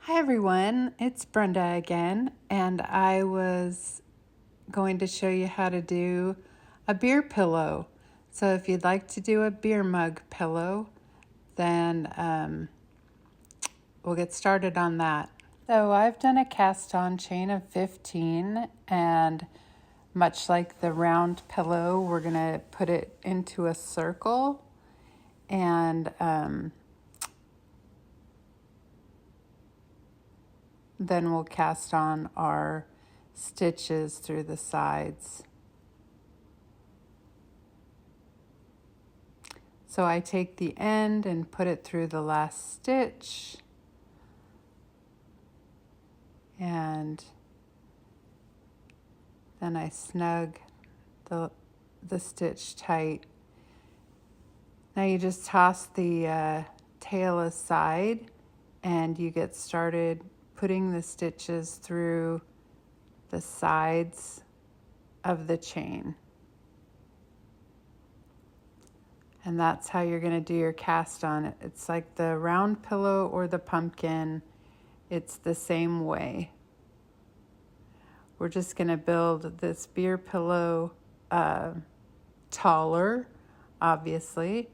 Hi everyone, it's Brenda again, and I was going to show you how to do a beer pillow. So if you'd like to do a beer mug pillow, then we'll get started on that. So I've done a cast on chain of 15, and much like the round pillow, we're going to put it into a circle, and then we'll cast on our stitches through the sides. So I take the end and put it through the last stitch, and then I snug the stitch tight. Now you just toss the tail aside and you get started putting the stitches through the sides of the chain. And that's how you're going to do your cast on. It's like the round pillow or the pumpkin. It's the same way. We're just going to build this beer pillow taller, obviously.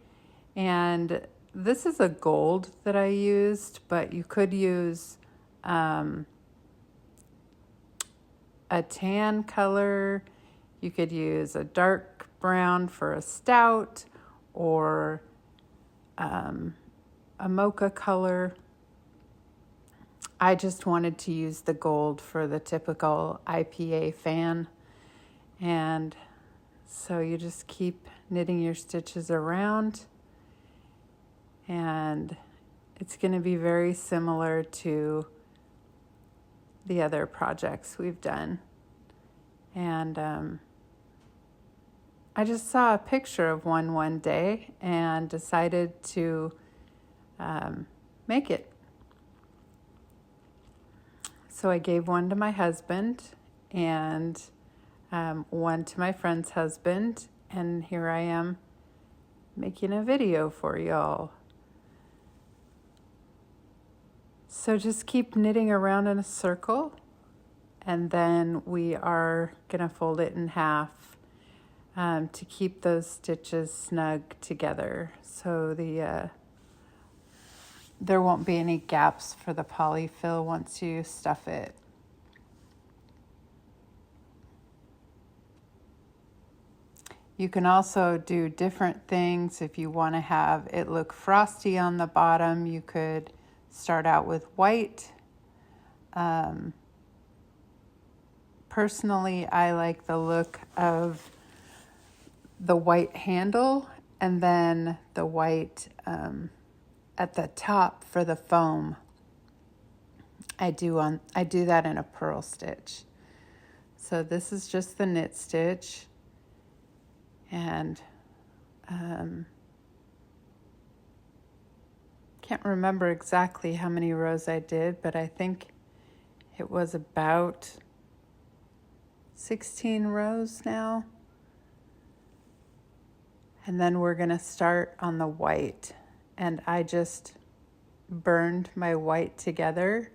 And this is a gold that I used, but you could use a tan color. You could use a dark brown for a stout, or a mocha color. I just wanted to use the gold for the typical IPA fan. And so you just keep knitting your stitches around, and it's going to be very similar to the other projects we've done. And I just saw a picture of one day and decided to make it. So I gave one to my husband and one to my friend's husband, and here I am making a video for y'all. So just keep knitting around in a circle, and then we are going to fold it in half to keep those stitches snug together, so there won't be any gaps for the polyfill once you stuff it. You can also do different things. If you want to have it look frosty on the bottom, you could start out with white. Personally, I like the look of the white handle and then the white at the top for the foam. I do that in a purl stitch. So this is just the knit stitch, and can't remember exactly how many rows I did, but I think it was about 16 rows now. And then we're going to start on the white, and I just burned my white together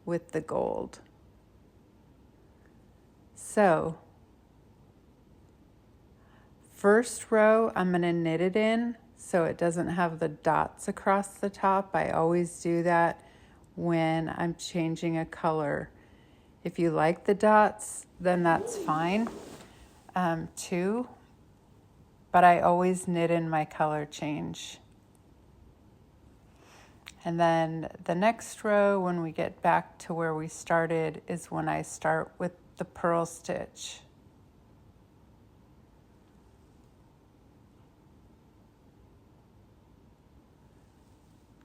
with the gold. So first row, I'm going to knit it in so it doesn't have the dots across the top. I always do that when I'm changing a color. If you like the dots, then that's fine too. But I always knit in my color change. And then the next row, when we get back to where we started, is when I start with the purl stitch.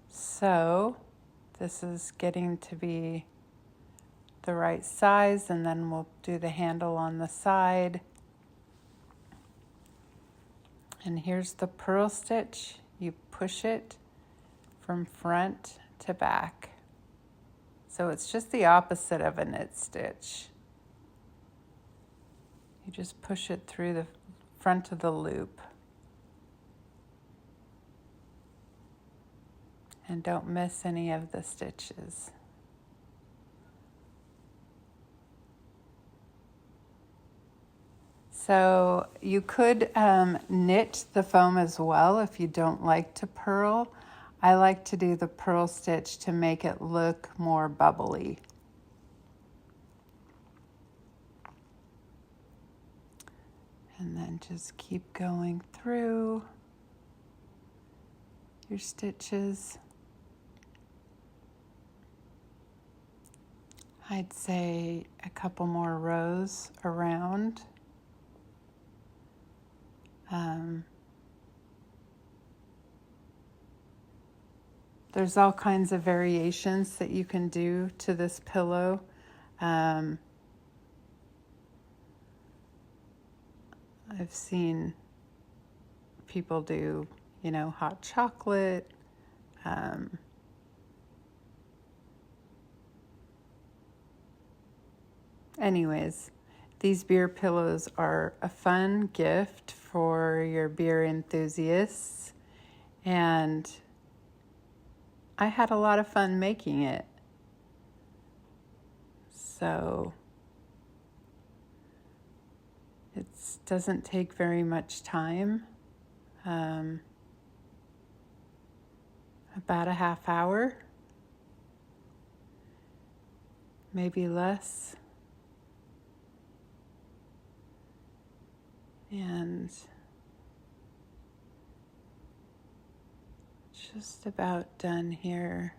So this is getting to be the right size, and then we'll do the handle on the side. And here's the purl stitch. You push it from front to back. So it's just the opposite of a knit stitch. You just push it through the front of the loop. And don't miss any of the stitches. So you could knit the foam as well if you don't like to purl. I like to do the purl stitch to make it look more bubbly. And then just keep going through your stitches. I'd say a couple more rows around. There's all kinds of variations that you can do to this pillow. I've seen people do, hot chocolate. Anyways, these beer pillows are a fun gift for your beer enthusiasts, and I had a lot of fun making it. So it doesn't take very much time, about a half hour, maybe less. And just about done here.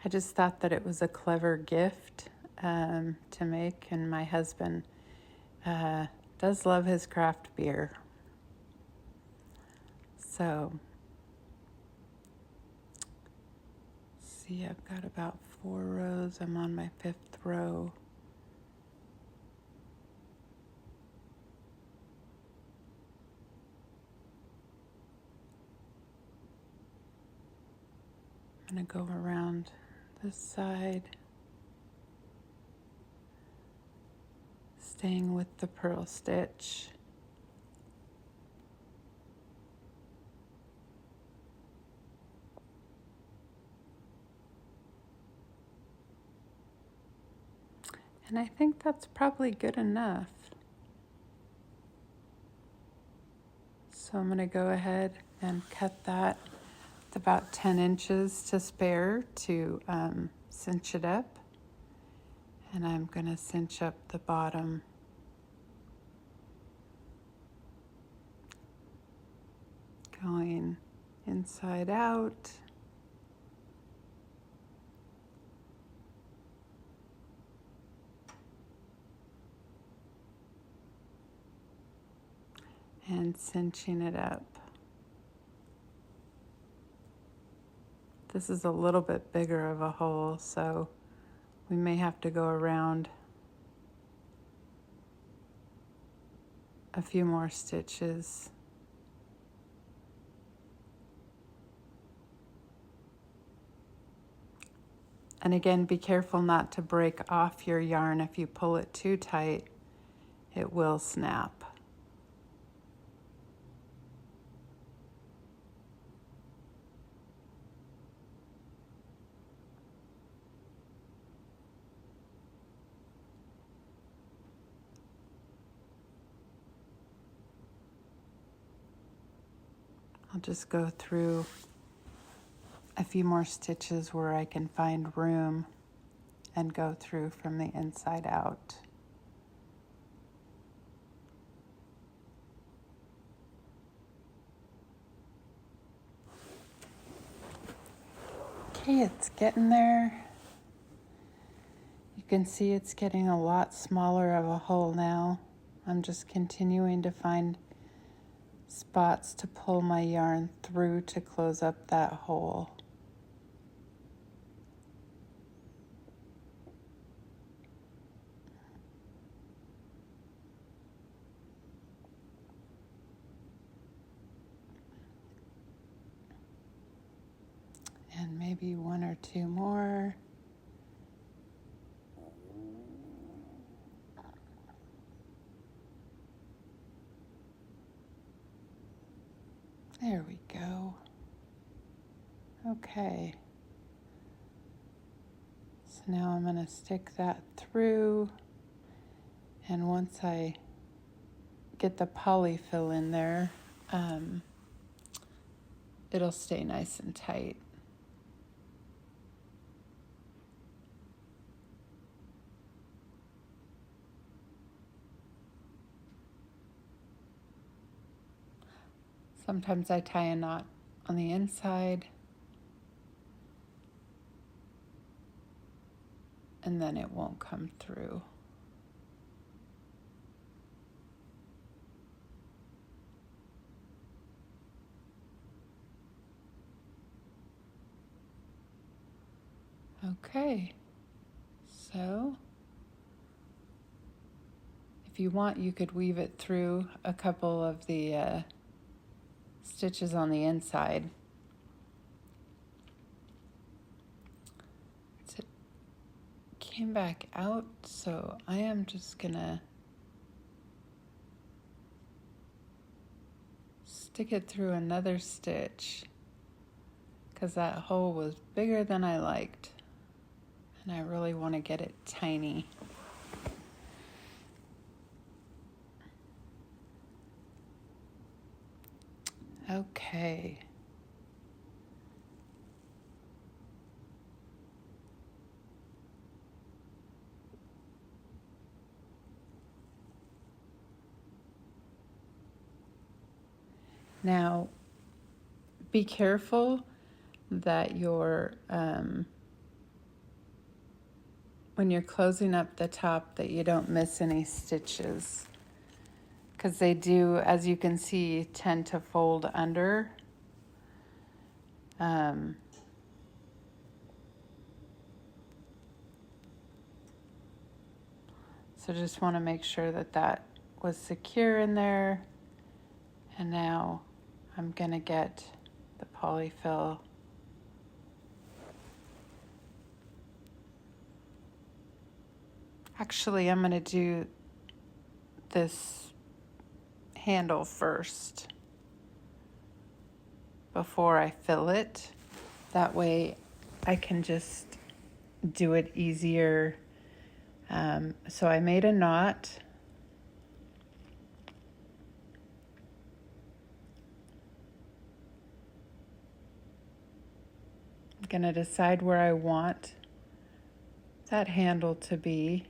I just thought that it was a clever gift to make, and my husband does love his craft beer. So, see, I've got about 4 rows. I'm on my 5th row. I'm going to go around this side, staying with the purl stitch. And I think that's probably good enough. So I'm going to go ahead and cut that with about 10 inches to spare to cinch it up. And I'm going to cinch up the bottom. Going inside out. And cinching it up. This is a little bit bigger of a hole, so we may have to go around a few more stitches. And again, be careful not to break off your yarn. If you pull it too tight, it will snap. I'll just go through a few more stitches where I can find room and go through from the inside out. Okay, it's getting there. You can see it's getting a lot smaller of a hole now. I'm just continuing to find spots to pull my yarn through to close up that hole. And maybe one or two more. There we go. Okay. So now I'm going to stick that through, and once I get the polyfill in there, it'll stay nice and tight. Sometimes I tie a knot on the inside, and then it won't come through. Okay, so if you want, you could weave it through a couple of the stitches on the inside. It came back out, so I am just gonna stick it through another stitch because that hole was bigger than I liked, and I really want to get it tiny. Okay. Now, be careful that when you're closing up the top, that you don't miss any stitches, because they do, as you can see, tend to fold under. So just want to make sure that that was secure in there. And now I'm going to get the polyfill. Actually, I'm going to do this handle first before I fill it. That way I can just do it easier. So I made a knot. I'm going to decide where I want that handle to be.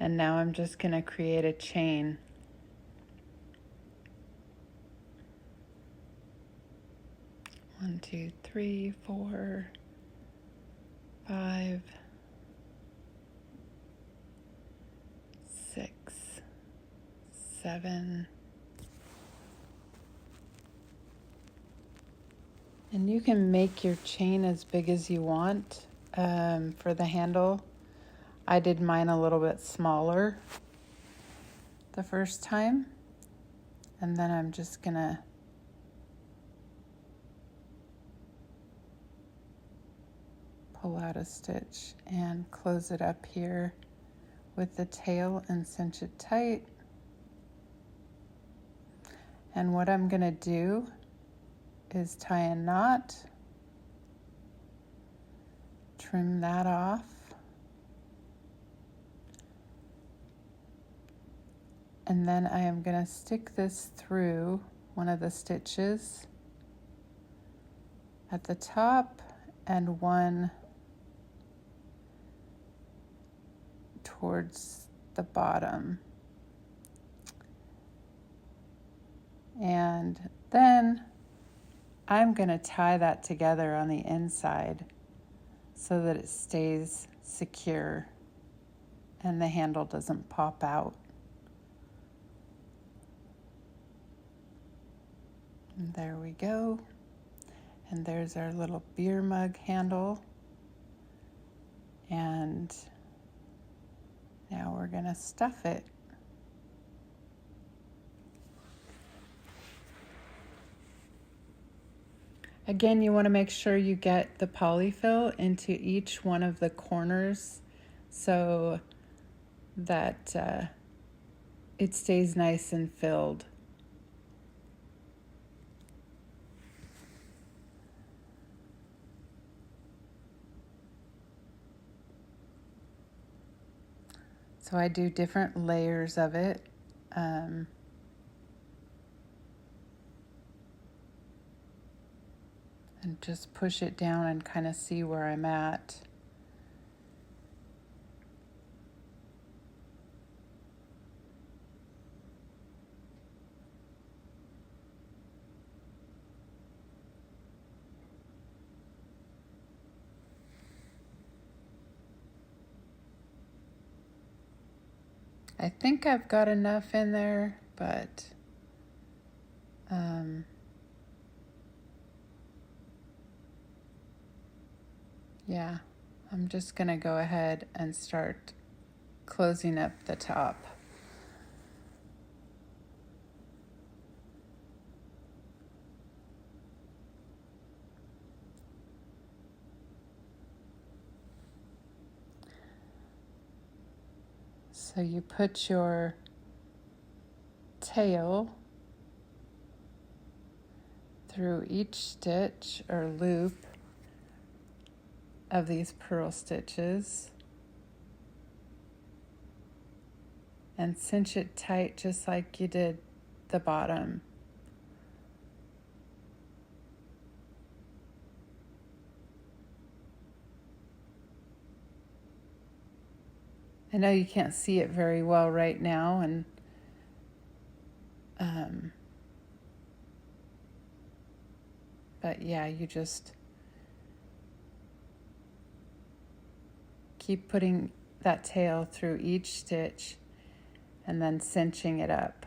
And now I'm just going to create a chain. One, two, three, 4, 5, 6, 7. And you can make your chain as big as you want for the handle. I did mine a little bit smaller the first time. And then I'm just gonna pull out a stitch and close it up here with the tail and cinch it tight. And what I'm gonna do is tie a knot, trim that off, and then I am gonna stick this through one of the stitches at the top and one towards the bottom. And then I'm going to tie that together on the inside so that it stays secure and the handle doesn't pop out. And there we go. And there's our little beer mug handle. And now we're going to stuff it. Again, you want to make sure you get the polyfill into each one of the corners so that it stays nice and filled. So I do different layers of it. And just push it down and kind of see where I'm at. I think I've got enough in there, but yeah, I'm just gonna go ahead and start closing up the top. So you put your tail through each stitch or loop of these purl stitches and cinch it tight just like you did the bottom. I know you can't see it very well right now, and but yeah, you just keep putting that tail through each stitch and then cinching it up.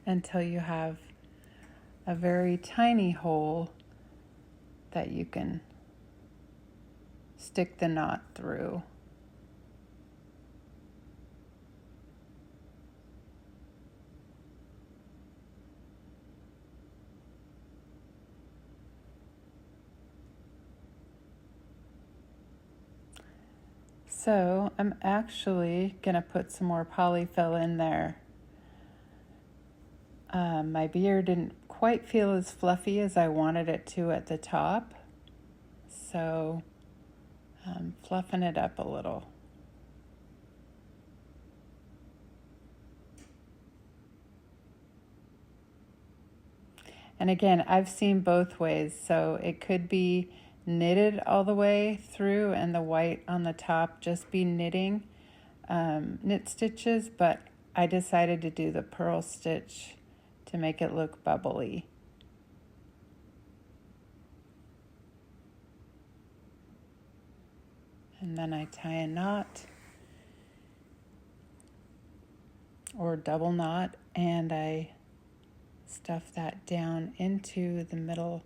Until you have a very tiny hole that you can stick the knot through. So I'm actually gonna put some more polyfill in there. My beer didn't quite feel as fluffy as I wanted it to at the top, so I'm fluffing it up a little. And again, I've seen both ways, so it could be knitted all the way through and the white on the top just be knitting knit stitches, but I decided to do the purl stitch to make it look bubbly. And then I tie a knot or double knot, and I stuff that down into the middle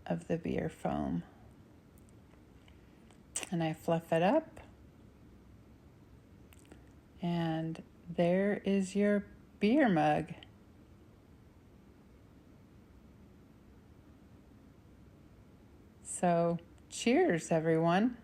of the beer foam. And I fluff it up, and there is your beer mug. So cheers, everyone.